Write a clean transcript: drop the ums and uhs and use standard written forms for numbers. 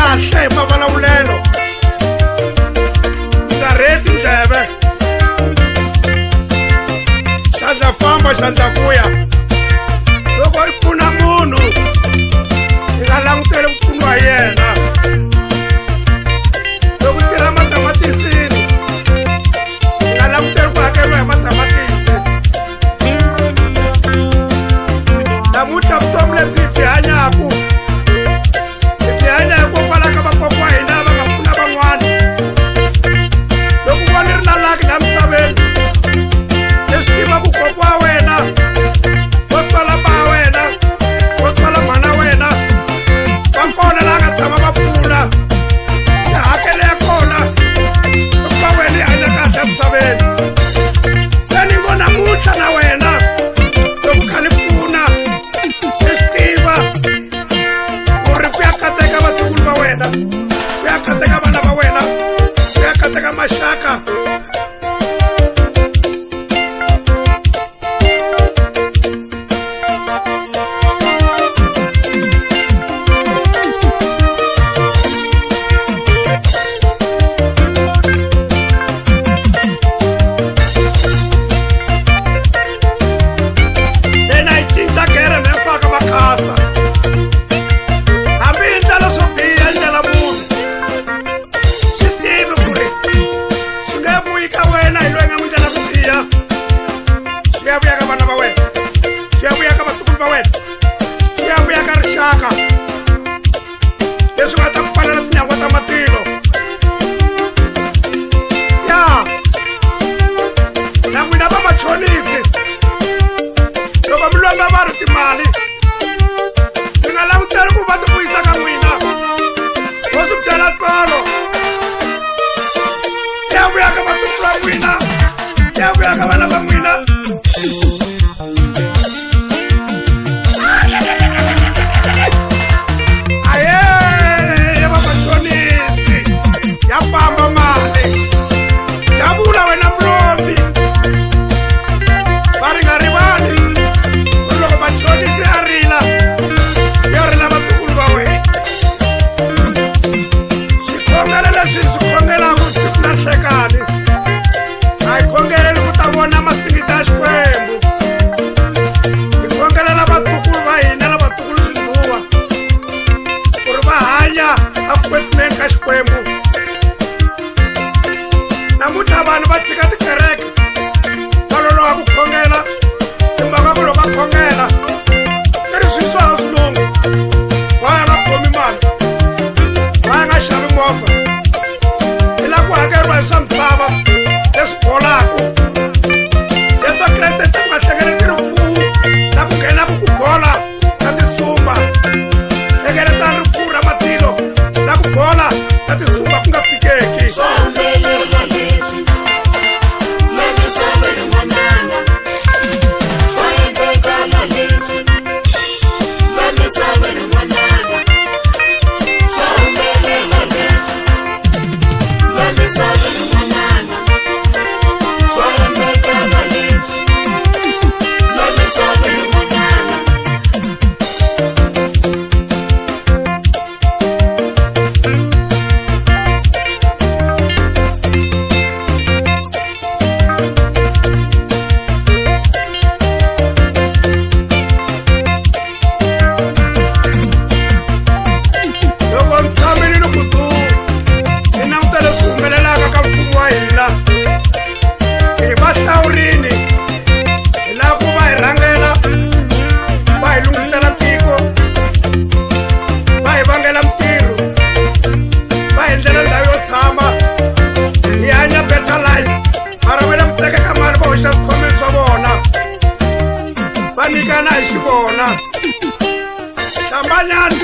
kahle hi mavulavulelo nga reti ndleve xandla famba xandla vuya loko hi pfuna munhu hi nga languteli ku pfuniwa hi yena loko tirha matamatisini hi nga languteli ku hakeriwa hi matamatisi namuntlha vutomi lebyi hi byi hanyaku mashaka sena ichinja gere mefaka makhasa hambi indlela swo biha ndlela munhu siyavuya ka vana va wena siyavuya ka vatukulu va wena siyavuya ka rixaka leswi nga ta ku pfalela tinyangwa ta matilo ya na n'wina va machonisi loko mi lomba vanhu timali mi nga languteli ku va ti vuyisa ka n'wina vo swi byela tsolo siyavuya ka vatukulu va n'wina siyavuya ka vana va n'wina namuntlha vanhu va tshika tikereke va loloha ku khongela timhaka ku loko va khongela i ri swilo swa ha swilungu va ya nga khomi mali va ya nga xavi movha hi la ku hakeriwa hi swa misava leswi bolaku jesu kreste ta ku nga hlengeleti rifuwo na ku nghenaku ku bola na tisumba hlengeletani rifuwo ra matilo na ku bola na tisumba ku nga fikeki va nyikana hi xivona hlambanyani